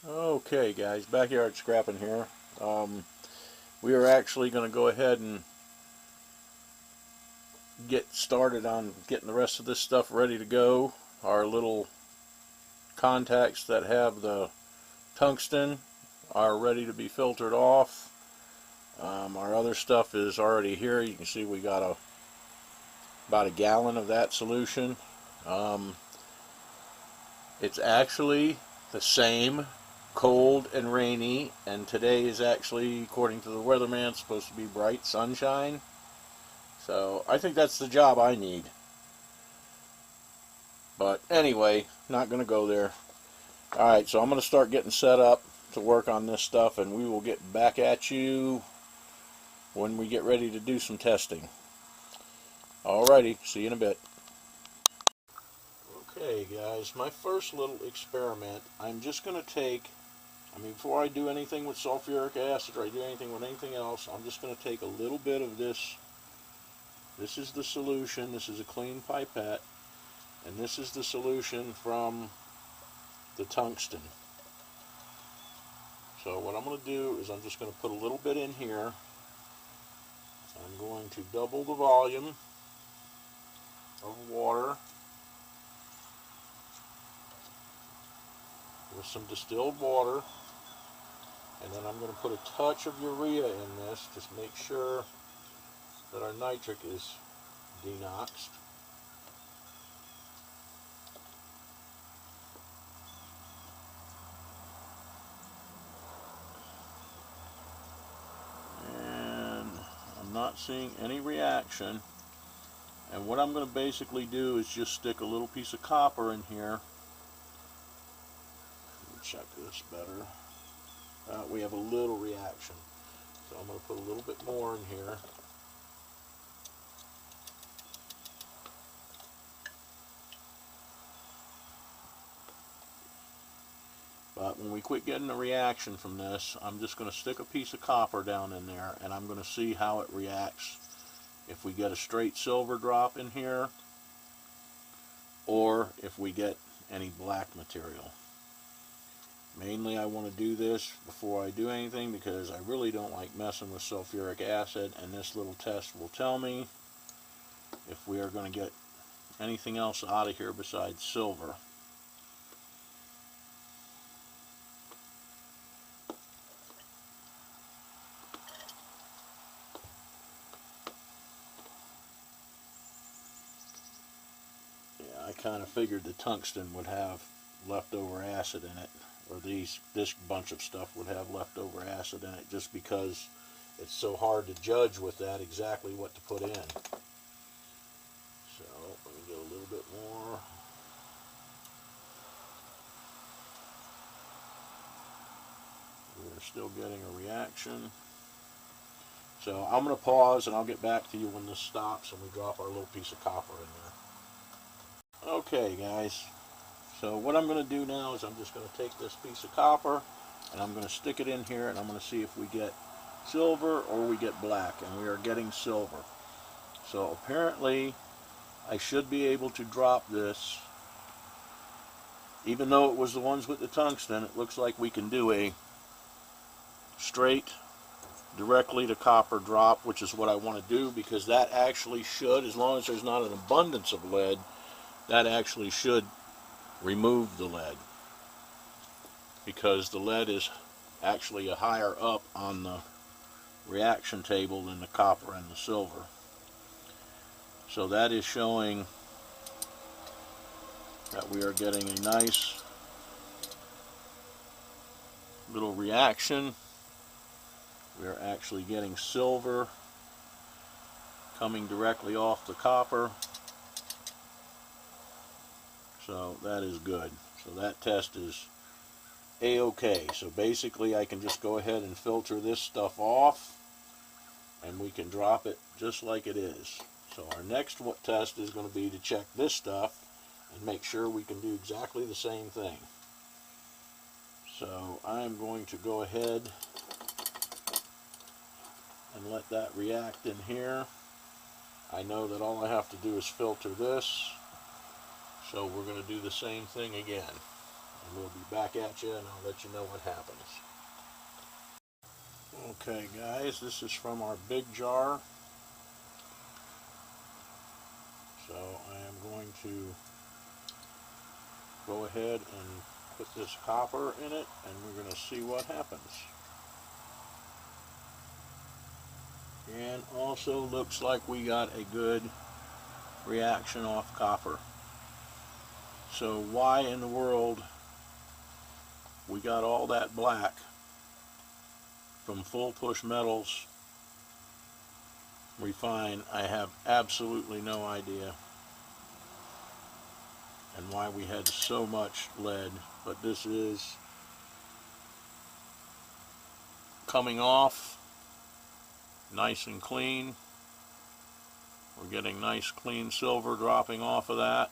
Okay guys, backyard scrapping here. We are actually going to go ahead and get started on getting the rest of this stuff ready to go. Our little contacts that have the tungsten are ready to be filtered off. Our other stuff is already here. You can see we got about a gallon of that solution. It's actually the same, cold and rainy, and today is actually, according to the weatherman, supposed to be bright sunshine. So I think that's the job I need. But anyway, not going to go there. Alright, so I'm going to start getting set up to work on this stuff, and we will get back at you when we get ready to do some testing. Alrighty, see you in a bit. Okay guys, my first little experiment, I'm just going to take, before I do anything with sulfuric acid or I do anything with anything else, I'm just going to take a little bit of this. This is the solution. This is a clean pipette, and this is the solution from the tungsten. So what I'm going to do is I'm just going to put a little bit in here. I'm going to double the volume of water with some distilled water, and then I'm going to put a touch of urea in this, just make sure that our nitric is denoxed. And I'm not seeing any reaction. And what I'm going to basically do is just stick a little piece of copper in here. Let me check this better. We have a little reaction. So I'm going to put a little bit more in here. But when we quit getting a reaction from this, I'm just going to stick a piece of copper down in there, and I'm going to see how it reacts. If we get a straight silver drop in here, or if we get any black material. Mainly I want to do this before I do anything because I really don't like messing with sulfuric acid, and this little test will tell me if we are going to get anything else out of here besides silver. Yeah, I kind of figured the tungsten would have leftover acid in it, or this bunch of stuff would have leftover acid in it, just because it's so hard to judge with that exactly what to put in. So let me get a little bit more. We're still getting a reaction. So I'm going to pause and I'll get back to you when this stops and we drop our little piece of copper in there. Okay guys, so what I'm going to do now is I'm just going to take this piece of copper and I'm going to stick it in here, and I'm going to see if we get silver or we get black, and we are getting silver. So apparently I should be able to drop this. Even though it was the ones with the tungsten, it looks like we can do a straight directly to copper drop, which is what I want to do, because that actually should, as long as there's not an abundance of lead, that actually should remove the lead, because the lead is actually higher up on the reaction table than the copper and the silver. So that is showing that we are getting a nice little reaction. We are actually getting silver coming directly off the copper. So that is good. So that test is A-okay. So basically I can just go ahead and filter this stuff off, and we can drop it just like it is. So our next test is going to be to check this stuff and make sure we can do exactly the same thing. So I'm going to go ahead and let that react in here. I know that all I have to do is filter this, so we're going to do the same thing again. we'll be back at you and I'll let you know what happens. Okay guys, this is from our big jar. So I am going to go ahead and put this copper in it and we're going to see what happens. And also looks like we got a good reaction off copper. So why in the world we got all that black from full push metals refined, I have absolutely no idea, and why we had so much lead. But this is coming off nice and clean. We're getting nice clean silver dropping off of that.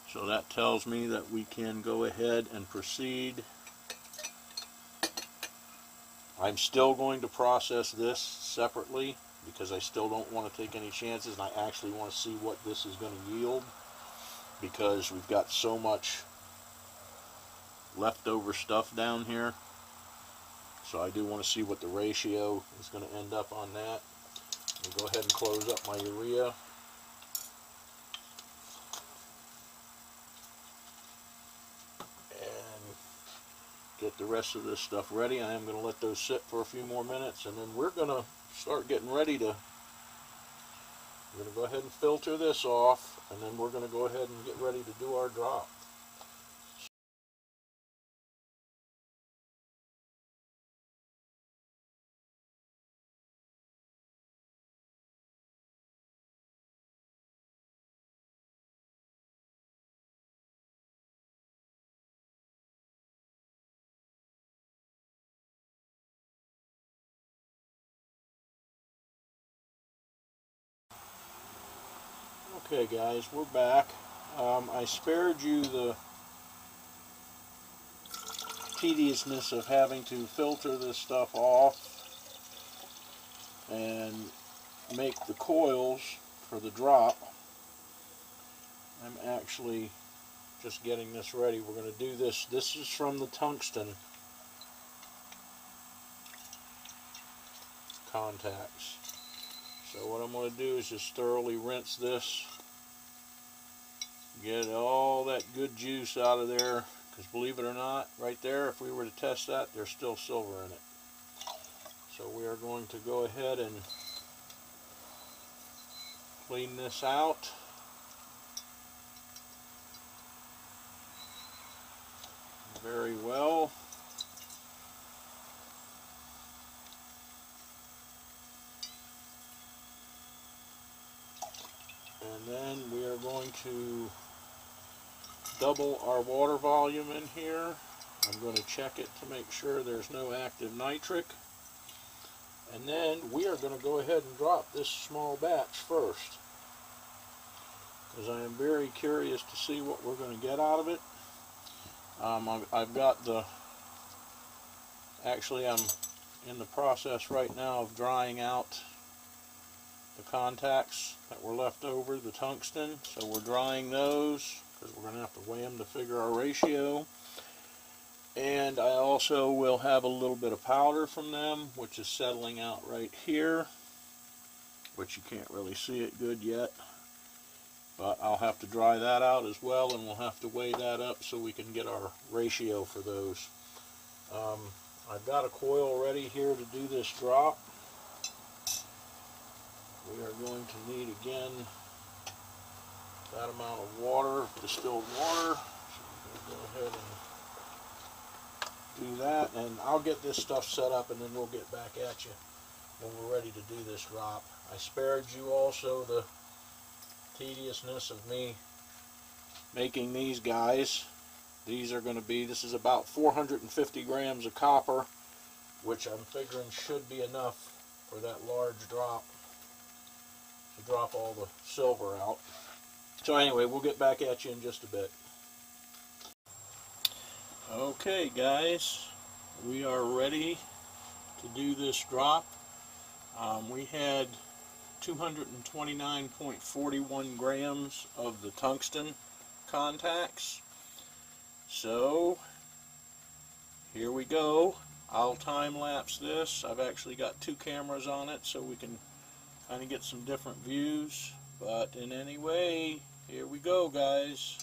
So that tells me that we can go ahead and proceed. I'm still going to process this separately because I still don't want to take any chances, and I actually want to see what this is going to yield, because we've got so much leftover stuff down here. So I do want to see what the ratio is going to end up on that. I'll go ahead and close up my urea. And get the rest of this stuff ready. I am going to let those sit for a few more minutes, and then we're going to start getting ready to, we're going to go ahead and filter this off, and then we're going to go ahead and get ready to do our drop. Okay guys, we're back. I spared you the tediousness of having to filter this stuff off and make the coils for the drop. I'm actually just getting this ready. We're going to do this. This is from the tungsten contacts. So what I'm going to do is just thoroughly rinse this, get all that good juice out of there, because believe it or not, right there, if we were to test that, there's still silver in it. So we are going to go ahead and clean this out. Very well. And then we are going to double our water volume in here. I'm going to check it to make sure there's no active nitric. And then we are going to go ahead and drop this small batch first, because I am very curious to see what we're going to get out of it. I've got the, actually I'm in the process right now of drying out the contacts that were left over, the tungsten. So we're drying those because we're going to have to weigh them to figure our ratio. And I also will have a little bit of powder from them, which is settling out right here, which you can't really see it good yet. But I'll have to dry that out as well, and we'll have to weigh that up so we can get our ratio for those. I've got a coil ready here to do this drop. We are going to need, again, that amount of water, distilled water. So we'll go ahead and do that, and I'll get this stuff set up, and then we'll get back at you when we're ready to do this drop. I spared you also the tediousness of me making these guys. These are going to be, this is about 450 grams of copper, which I'm figuring should be enough for that large drop to drop all the silver out. So anyway, we'll get back at you in just a bit. Okay guys, we are ready to do this drop. We had 229.41 grams of the tungsten contacts. So here we go. I'll time lapse this. I've actually got two cameras on it so we can kind of get some different views. But in any way, here we go, guys.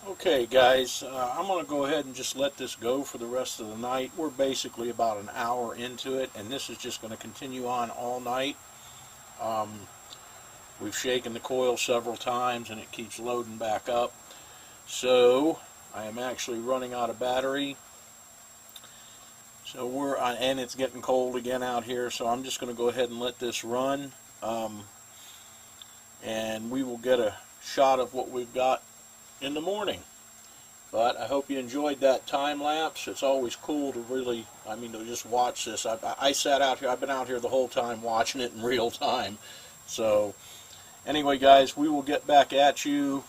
Okay guys, I'm going to go ahead and just let this go for the rest of the night. We're basically about an hour into it, and this is just going to continue on all night. We've shaken the coil several times and it keeps loading back up. So I am actually running out of battery. So we're on, and it's getting cold again out here, so I'm just going to go ahead and let this run. And we will get a shot of what we've got in the morning. But I hope you enjoyed that time lapse. It's always cool to really, to just watch this. I sat out here, I've been out here the whole time watching it in real time. So anyway guys, we will get back at you,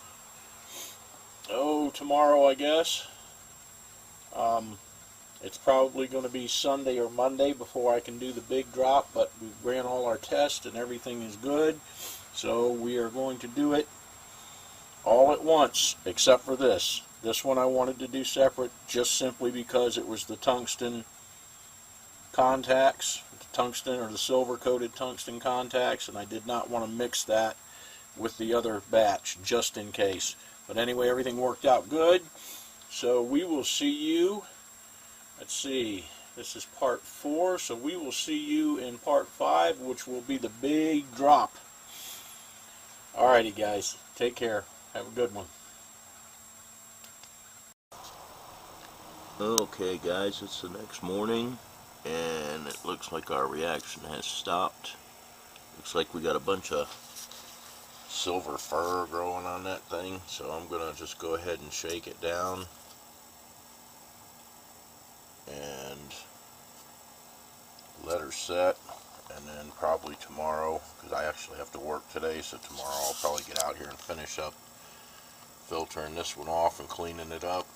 tomorrow I guess. It's probably going to be Sunday or Monday before I can do the big drop, but we ran all our tests and everything is good. So we are going to do it all at once, except for this. This one I wanted to do separate just simply because it was the tungsten contacts, the tungsten or the silver coated tungsten contacts, and I did not want to mix that with the other batch just in case. But anyway, everything worked out good. So we will see you, let's see, this is part 4, so we will see you in part 5, which will be the big drop. Alrighty guys, take care. Have a good one. Okay guys, it's the next morning and it looks like our reaction has stopped. Looks like we got a bunch of silver fur growing on that thing, so I'm gonna just go ahead and shake it down and let her set, and then probably tomorrow, because I actually have to work today, so tomorrow I'll probably get out here and finish up filtering this one off and cleaning it up,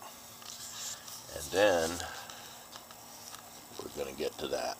and then we're gonna get to that.